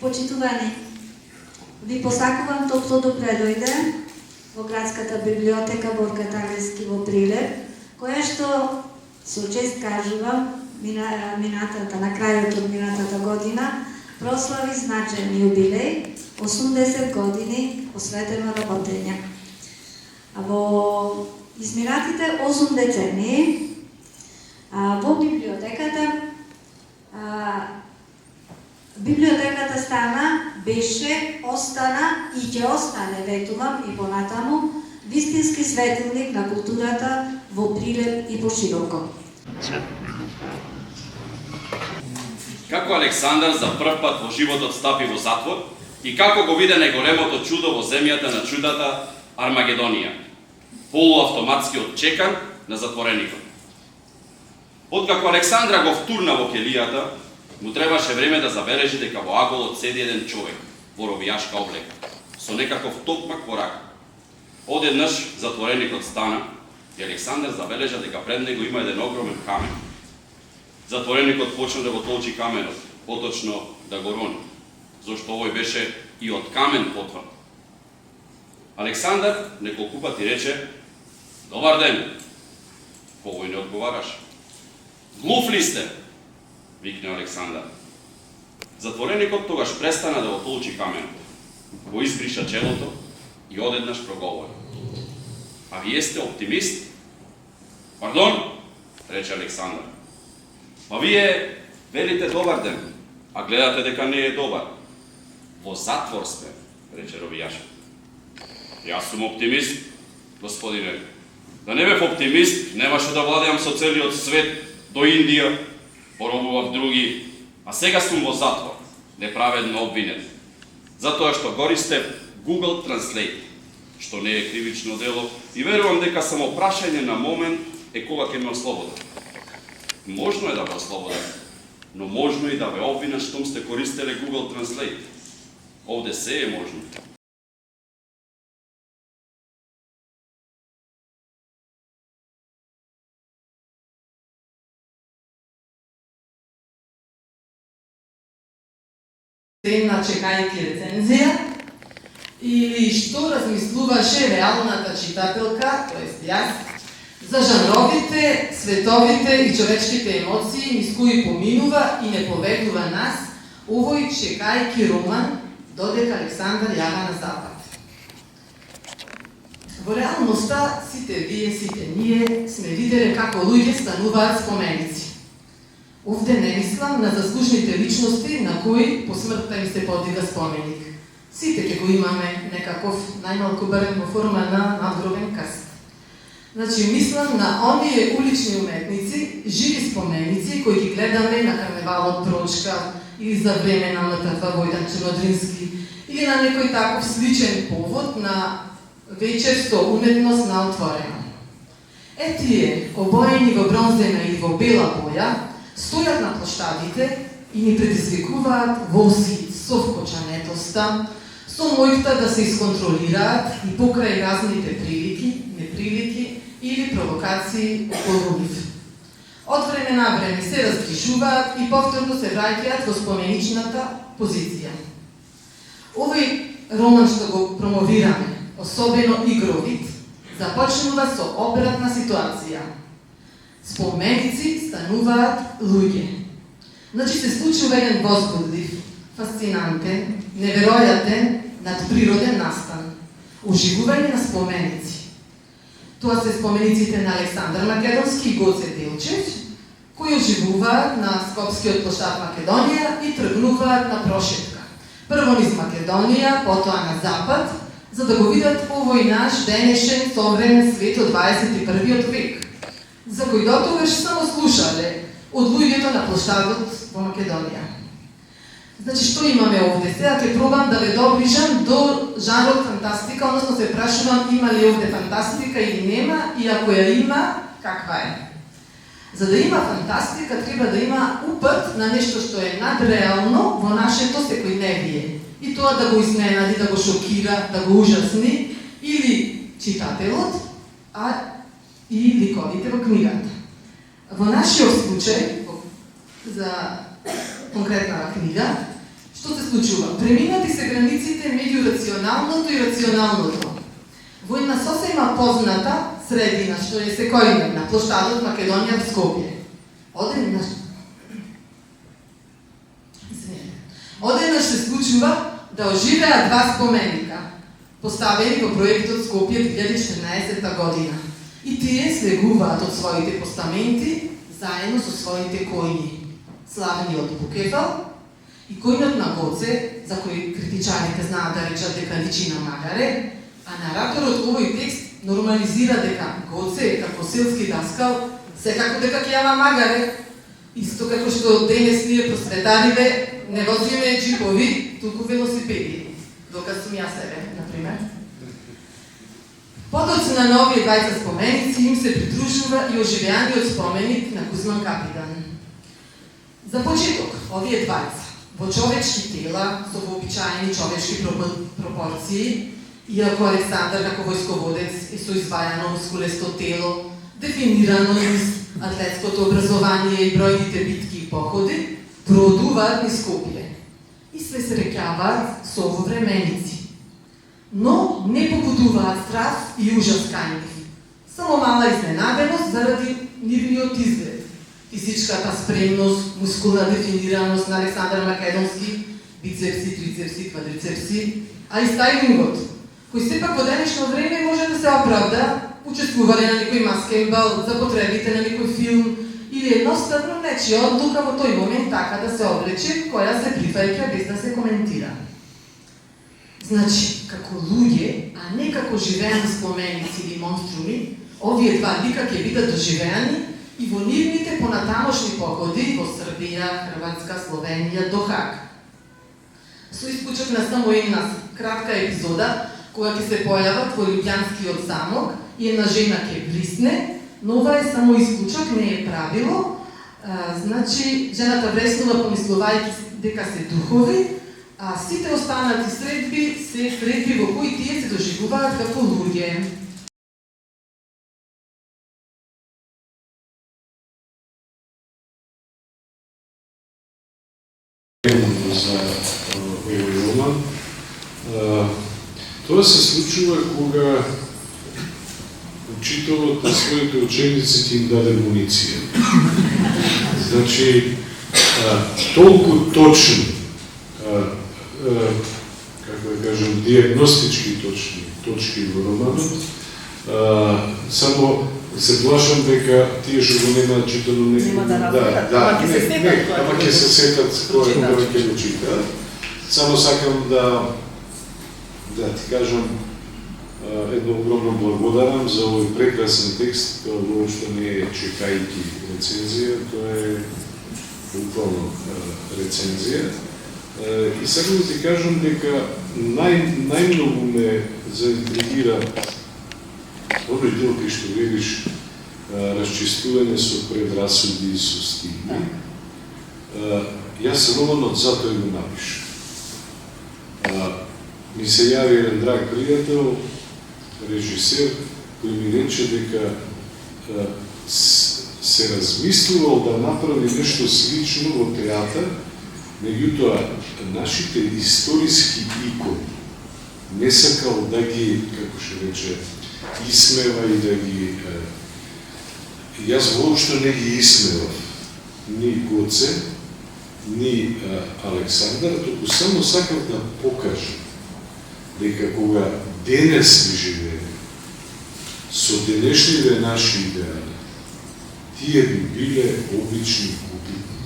Почитувани, ви посакувам топло добре дојде во градската библиотека Борка Талевски во Прилеп, која што со чест кажувам на крајот од минатата година прослави значаен јубилеј 80 години посветено работење. А во изминатите 8 децении во библиотеката стана, беше, остана и ќе остане, ветувам и понатаму, вистински светилник на културата во Прилеп и пошироко. Како Александар за прв пат во животот стапи во затвор и како го виде најголемото чудо во земјата на чудата Армагедонија, полуавтоматски отчекан на затвореникот. Откако Александра го втурна во келијата, му требаше време да забележи дека во аголот седи еден човек во робијашка облека, со некаков токмак во рака. Одеднаш затвореникот стана и Александар забележа дека пред него има еден огромен камен. Затвореникот почна да го толчи каменот, поточно да го рони, зашто овој беше и од камен потврд. Александар неколку пати рече: "Добар ден." Овој не одговараше. "Глув ли сте?" викне Александар. Затвореникот тогаш престана да го толчи каменот, го избриша челото и одеднаш проговори: "А вие сте оптимист?" "Пардон?" рече Александар. "Па вие велите добар ден, а гледате дека не е добар." "Во затвор сте," рече робијашот. "Јас сум оптимист, господине. Да не бев оптимист, немаше да владеам со целиот свет до Индија, поробував други, а сега сум во затвор, неправедно обвинет. Затоа што користев Google Translate, што не е кривично дело, и верувам дека само прашање на момент е кога ќе ме ослободат." "Можно е да ве ослободат, но можно и да ве обвинат штом сте користеле Google Translate. Овде се е можно." Темна чекајќи рецензија, или што размислуваше реалната читателка, тоест јас, за жанровите, световите и човечките емоции низ кои поминува и не поведува нас овој чекајќи роман додека Александар јава на запад. Во реалноста, сите вие, сите ние сме виделе како луѓе стануваат споменици. Овде не мислам на заслужните личности на кои по смртта им се подига споменик. Сите ќе го имаме некаков најмалку барем во форма на надгробен каст. Значи, мислам на оние улични уметници, живи споменици кои ги гледаме на карневалот Брочка или за време на МТФ Војдан Чернодрински или на некој таков сличен повод на вечер со уметност на отворено. Тие, обоени во бронзена или во бела боја, стојат на площадите и ни предизвикуваат волски совкочанетоста, со мојкта да се исконтролираат и покрај разните прилики, неприлики или провокации околу нив. Од време на време се разгрижуваат и повторно се враќаат во споменичната позиција. Овој роман што го промовираме, особено игровит, започнува со обратна ситуација. Споменици стануваат луѓе. Значи се случува еден возбудлив, фасцинантен, неверојатен, надприроден настан. Оживување на споменици. Тоа се спомениците на Александар Македонски и Гоце Делчев, кои оживуваат на Скопскиот площад Македонија и тргнуваат на прошетка. Прво низ Македонија, потоа на запад, за да го видат овој наш денешен современ свет од 21. век, за кој дотогаш само слушале од луѓето на площадот во Македонија. Значи, што имаме овде? Сега ќе пробам да ве доближам до жанрот фантастика, односно се прашувам има ли овде фантастика или нема, и ако ја има, каква е? За да има фантастика, треба да има упат на нешто што е надреално во нашето секојдневие. И тоа да го изненади, да го шокира, да го ужасни, или читателот, а и ликовите во книгата. Во нашиот случај, за конкретна книга, што се случува? Преминати се границите меѓу рационалното и рационалното. Во една сосема позната средина, што е секојдневна, площадот Македонија в Скопје. Одеднаш се случува да оживеа два споменика, поставени во проектот Скопје 2014 година. И тие слегуваат од своите постаменти заедно со своите којни. Славниот Букефал и којнот на Гоце, за кој критичарите знаат да речат дека личи на магаре, а нараторот овој текст нормализира дека Гоце како селски даскал секако дека ќе јава магаре. Исто како што денес ние просветариве не возиме джипови, туку велосипеди. Доказ сум јас себе, например. Подоцна на овие двајца споменици им се придружува и оживеаниот споменик на Кузман Капидан. За почеток, овие двајца, во човечки тела, со вообичаени човечки пропорции, иако Александар како војсководец е со извајано мускулесто тело, дефинирано из атлетското образование и бројните битки и походи, проодуваат низ Скопје и се среќаваат со современици. Но не побудуваат страх и ужас кај нив. Само мала изненаденост заради нивниот изглед. Физичката спремност, мускулна дефинираност на Александар Македонски, бицепси, трицепси, квадрицепси, а и стайлингот, кој сепак во денешно време може да се оправда учествување на некој маскенбал, за потребите на некој филм, или едноставно нечија одлука во тој момент така да се облече, која се прифаќа без да се коментира. Значи, како луѓе, а не како живеани споменици или монструми, овие два лика ќе бидат доживеани и во нивните понатамошни походи во Србија, Хрватска, Словенија, до Хаг. Со исклучок на само една кратка епизода, кога ќе се појават во Лјубјанскиот замок и една жена ќе блисне, но ова е само исклучок, не е правило. Значи, жената вреснува помислувајќи дека се духови, а сите останати средби се средби во кои тие се доживуваат како луѓе. За овој роман. Тоа се случува кога учителот на своите ученици им даде муниција. Значи, толку точни, како да кажем, диагностички точки во романот, само се плашам дека тие што го немаат читано нема да разберат, ама ќе се сетат кој ќе го чита. Само сакам да ти кажам едно огромно благодарам за овој прекрасен текст, тоа воопшто не е чекајки рецензија, тоа е буквално рецензија. И сакам да ти кажам дека најмногу ме заинтригира овој дел кај што велиш расчистување со предрасуди и со стигми. Јас романот затоа го напишав. Ми се јави еден драг пријател, режисер, кој ми рече дека се размислувал да направи нешто слично во театар, меѓутоа нашите историски икони не сакал да ги, како што рече, исмева и да ги... Јас воопшто не ги исмевав ни Гоце, ни Александар, току само сакав да покажам дека кога денес ми живееме со денешните наши идеали, тие би биле обични губитни.